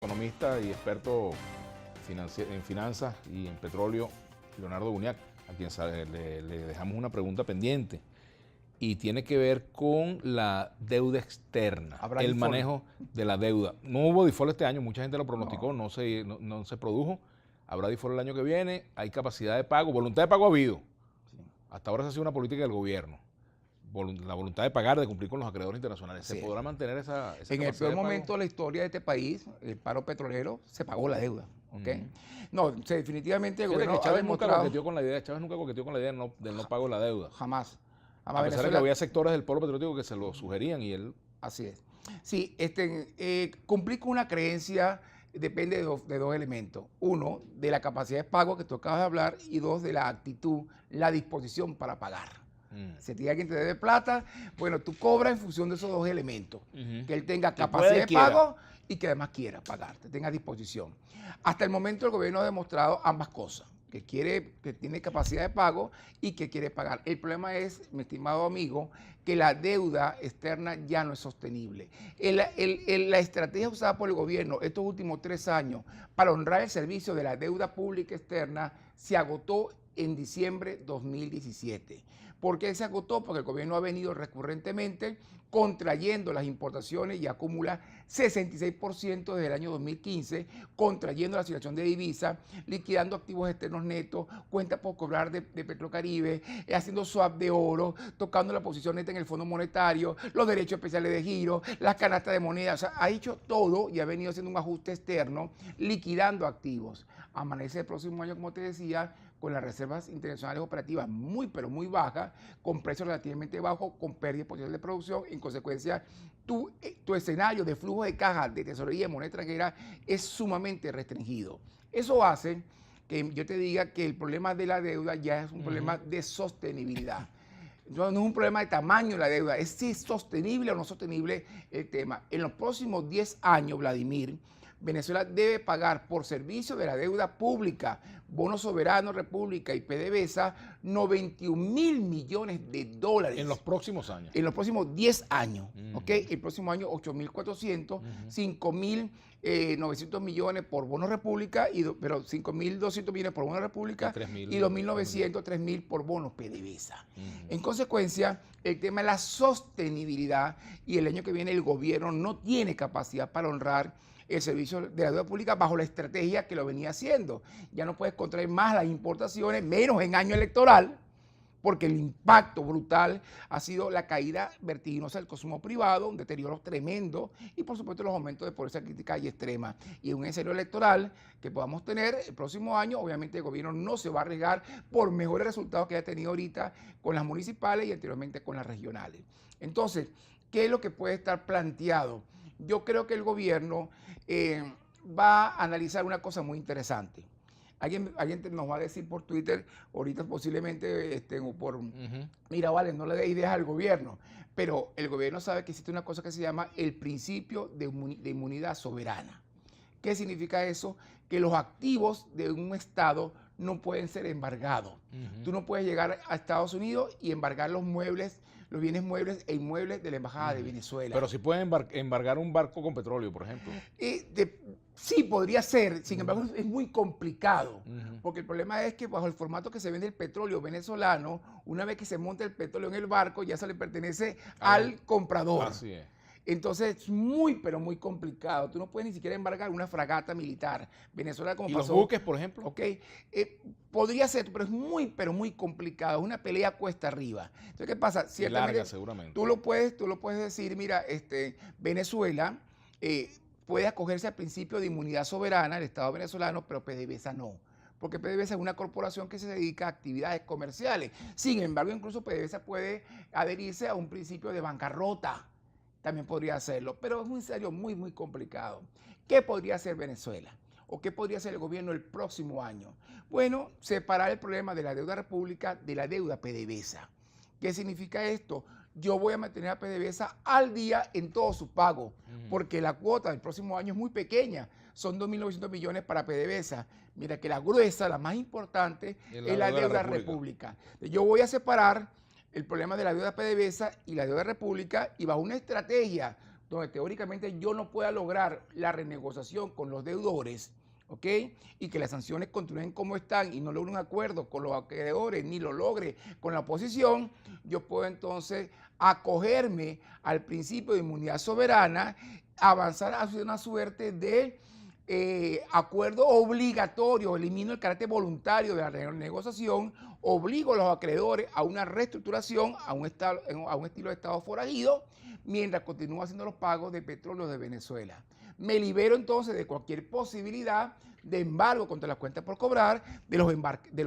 economista y experto en finanzas y en petróleo, Leonardo Buniac, a quien le dejamos una pregunta pendiente y tiene que ver con la deuda externa, el manejo de la deuda. No hubo default este año, mucha gente lo pronosticó, no se produjo. Habrá default el año que viene, hay capacidad de pago, voluntad de pago ha habido. Hasta ahora se ha sido una política del gobierno. La voluntad de pagar, de cumplir con los acreedores internacionales. ¿Se podrá mantener esa en el peor momento de la historia de este país, el paro petrolero, se pagó la deuda. ¿Okay? No, definitivamente el gobierno Chávez nunca coqueteó con la idea, del no pago de la deuda. Jamás. A pesar de que había sectores del polo petrolífico que se lo sugerían y él... Así es. Sí, cumplir con una creencia depende de dos elementos. Uno, de la capacidad de pago que tú acabas de hablar, y dos, de la actitud, la disposición para pagar. Si tiene alguien te debe plata, bueno, tú cobras en función de esos dos elementos. Que él tenga capacidad de pago y que además quiera pagarte, tenga disposición. Hasta el momento el gobierno ha demostrado ambas cosas, que tiene capacidad de pago y que quiere pagar. El problema es, mi estimado amigo, que la deuda externa ya no es sostenible. La estrategia usada por el gobierno estos últimos 3 años para honrar el servicio de la deuda pública externa se agotó en diciembre de 2017. ¿Por qué se agotó? Porque el gobierno ha venido recurrentemente contrayendo las importaciones y acumula 66% desde el año 2015, contrayendo la situación de divisa, liquidando activos externos netos, cuentas por cobrar de Petrocaribe, haciendo swap de oro, tocando la posición neta en el Fondo Monetario, los derechos especiales de giro, las canastas de moneda. O sea, ha hecho todo y ha venido haciendo un ajuste externo, liquidando activos. Amanece el próximo año, como te decía, con las reservas internacionales operativas muy, pero muy bajas, con precios relativamente bajos, con pérdida potencial de producción. En consecuencia, tu escenario de flujo de caja de tesorería de moneda extranjera es sumamente restringido. Eso hace que yo te diga que el problema de la deuda ya es un problema de sostenibilidad. No es un problema de tamaño de la deuda, es si es sostenible o no sostenible el tema. En los próximos 10 años, Vladimir, Venezuela debe pagar por servicio de la deuda pública, Bono Soberano, República y PDVSA, 91.000 millones de dólares. En los próximos años. En los próximos 10 años, ¿ok? El próximo año 8.400, 5.900 millones por Bono República, pero 5.200 millones por Bono República y 2.900, 3.000 por bonos PDVSA. En consecuencia, el tema es la sostenibilidad y el año que viene el gobierno no tiene capacidad para honrar el servicio de la deuda pública bajo la estrategia que lo venía haciendo. Ya no puedes contraer más las importaciones, menos en año electoral, porque el impacto brutal ha sido la caída vertiginosa del consumo privado, un deterioro tremendo y por supuesto los aumentos de pobreza crítica y extrema. Y en un escenario electoral que podamos tener el próximo año, obviamente el gobierno no se va a arriesgar por mejores resultados que haya tenido ahorita con las municipales y anteriormente con las regionales. Entonces, ¿qué es lo que puede estar planteado? Yo creo que el gobierno va a analizar una cosa muy interesante. Alguien nos va a decir por Twitter, ahorita posiblemente, mira, vale, no le dé ideas al gobierno, pero el gobierno sabe que existe una cosa que se llama el principio de inmunidad soberana. ¿Qué significa eso? Que los activos de un Estado no pueden ser embargados. Tú no puedes llegar a Estados Unidos y embargar los muebles, los bienes muebles e inmuebles de la Embajada de Venezuela. Pero si pueden embargar un barco con petróleo, por ejemplo. Sí, podría ser, sin embargo es muy complicado, porque el problema es que bajo el formato que se vende el petróleo venezolano, una vez que se monta el petróleo en el barco, ya se le pertenece al comprador. Así es. Entonces es muy, pero muy complicado. Tú no puedes ni siquiera embargar una fragata militar. Venezuela como ¿Y pasó, los buques, por ejemplo? Ok, podría ser, pero es muy, pero muy complicado. Es una pelea cuesta arriba. Entonces, ¿qué pasa? Ciertamente, larga, seguramente. Tú lo puedes decir, mira, Venezuela puede acogerse al principio de inmunidad soberana, el Estado venezolano, pero PDVSA no. Porque PDVSA es una corporación que se dedica a actividades comerciales. Sin embargo, incluso PDVSA puede adherirse a un principio de bancarrota. También podría hacerlo, pero es un escenario muy, muy complicado. ¿Qué podría hacer Venezuela? ¿O qué podría hacer el gobierno el próximo año? Bueno, separar el problema de la deuda república de la deuda PDVSA. ¿Qué significa esto? Yo voy a mantener a PDVSA al día en todo su pago, porque la cuota del próximo año es muy pequeña. Son 2.900 millones para PDVSA. Mira que la gruesa, la más importante, es la deuda república. Yo voy a separar el problema de la deuda PDVSA y la deuda república y bajo una estrategia donde teóricamente yo no pueda lograr la renegociación con los deudores, ¿ok? Y que las sanciones continúen como están y no logre un acuerdo con los acreedores ni lo logre con la oposición, yo puedo entonces acogerme al principio de inmunidad soberana, avanzar hacia una suerte de acuerdo obligatorio, elimino el carácter voluntario de la renegociación, obligo a los acreedores a una reestructuración, a un estilo de Estado forajido, mientras continúo haciendo los pagos de petróleo de Venezuela. Me libero entonces de cualquier posibilidad de embargo contra las cuentas por cobrar, de los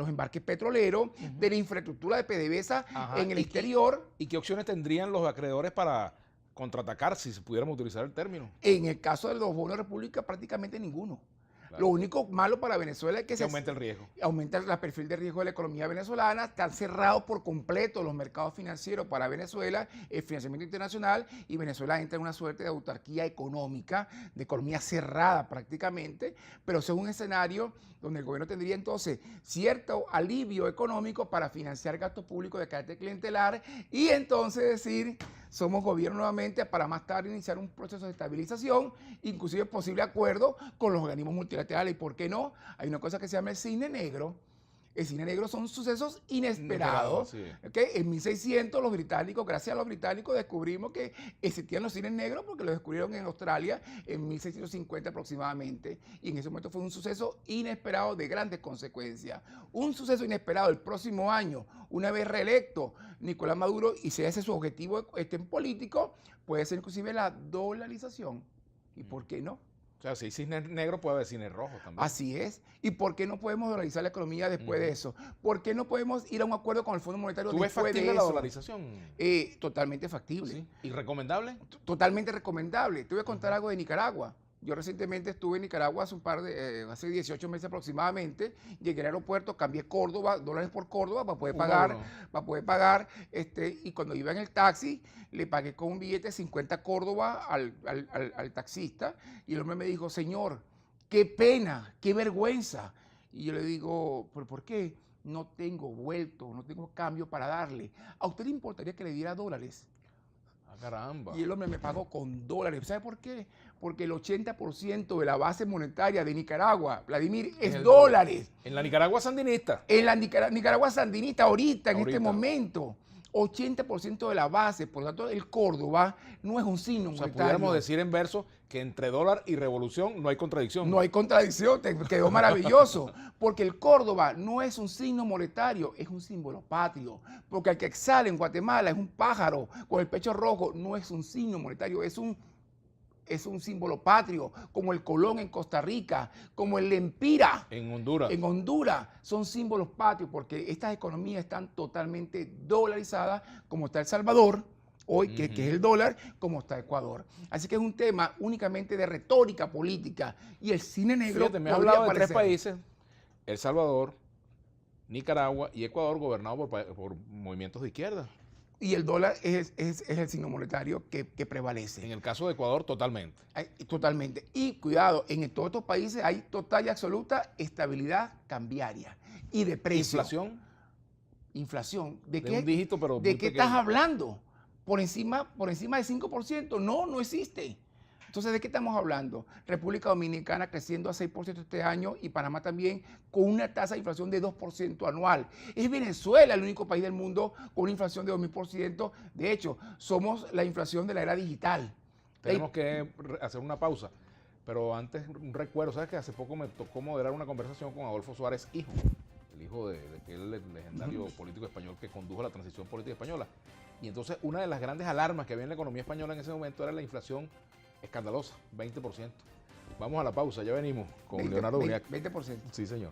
embarques petroleros, de la infraestructura de PDVSA en el exterior. ¿Y qué opciones tendrían los acreedores para contraatacar, si se pudiéramos utilizar el término? En el caso de los bonos de República, prácticamente ninguno. Claro. Lo único malo para Venezuela es que se aumenta el riesgo. Aumenta el perfil de riesgo de la economía venezolana, están cerrados por completo los mercados financieros para Venezuela, el financiamiento internacional, y Venezuela entra en una suerte de autarquía económica, de economía cerrada prácticamente, pero es un escenario donde el gobierno tendría entonces cierto alivio económico para financiar gastos públicos de carácter clientelar y entonces decir, somos gobierno nuevamente para más tarde iniciar un proceso de estabilización, inclusive posible acuerdo con los organismos multilaterales. ¿Y por qué no? Hay una cosa que se llama el cisne negro. El cisne negro son sucesos inesperados. Sí. ¿Okay? En 1600 los británicos, gracias a los británicos, descubrimos que existían los cisnes negros porque los descubrieron en Australia en 1650 aproximadamente. Y en ese momento fue un suceso inesperado de grandes consecuencias. Un suceso inesperado el próximo año, una vez reelecto Nicolás Maduro, y si ese es su objetivo en político, puede ser inclusive la dolarización. ¿Y por qué no? O sea, si hay cisne negro, puede haber cisne rojo también. Así es. ¿Y por qué no podemos dolarizar la economía después de eso? ¿Por qué no podemos ir a un acuerdo con el Fondo Monetario después de eso? ¿Tú ves factible la dolarización? Totalmente factible. ¿Sí? ¿Y recomendable? Totalmente recomendable. Te voy a contar algo de Nicaragua. Yo recientemente estuve en Nicaragua hace 18 meses aproximadamente. Llegué al aeropuerto, cambié Córdoba, dólares por Córdoba para poder pagar, y cuando iba en el taxi, le pagué con un billete de 50 Córdoba al taxista, y el hombre me dijo, señor, qué pena, qué vergüenza. Y yo le digo, ¿pero por qué? No tengo vuelto, no tengo cambio para darle. ¿A usted le importaría que le diera dólares? Caramba. Y el hombre me pagó con dólares. ¿Sabe por qué? Porque el 80% de la base monetaria de Nicaragua, Vladimir, es dólares. En la Nicaragua sandinista. En la Nicaragua sandinista, ahorita, en este momento. 80% de la base, por lo tanto, el Córdoba no es un signo monetario. O sea, pudiéramos decir en verso que entre dólar y revolución no hay contradicción. No hay contradicción, te quedó maravilloso. Porque el Córdoba no es un signo monetario, es un símbolo patrio. Porque el Quetzal en Guatemala es un pájaro con el pecho rojo, no es un signo monetario, es un símbolo patrio, como el Colón en Costa Rica, como el Lempira en Honduras. En Honduras son símbolos patrios porque estas economías están totalmente dolarizadas, como está El Salvador hoy, que es el dólar, como está Ecuador. Así que es un tema únicamente de retórica política y el cine negro. Fíjate, me ha hablado de 3 países, El Salvador, Nicaragua y Ecuador, gobernados por movimientos de izquierda. Y el dólar es el signo monetario que prevalece. En el caso de Ecuador, totalmente. Totalmente. Y cuidado, en todos estos países hay total y absoluta estabilidad cambiaria y de precio. ¿Inflación? Inflación. ¿De qué? Un dígito, pero ¿De qué estás hablando? ¿Por encima de 5%? No existe. Entonces, ¿de qué estamos hablando? República Dominicana creciendo a 6% este año y Panamá también con una tasa de inflación de 2% anual. Es Venezuela el único país del mundo con una inflación de 2000%. De hecho, somos la inflación de la era digital. Tenemos que hacer una pausa. Pero antes, un recuerdo. ¿Sabes que hace poco me tocó moderar una conversación con Adolfo Suárez, hijo? El hijo de aquel legendario político español que condujo la transición política española. Y entonces, una de las grandes alarmas que había en la economía española en ese momento era la inflación escandalosa, 20%. Vamos a la pausa, ya venimos con Leonardo Buñac. 20%. Sí, señor.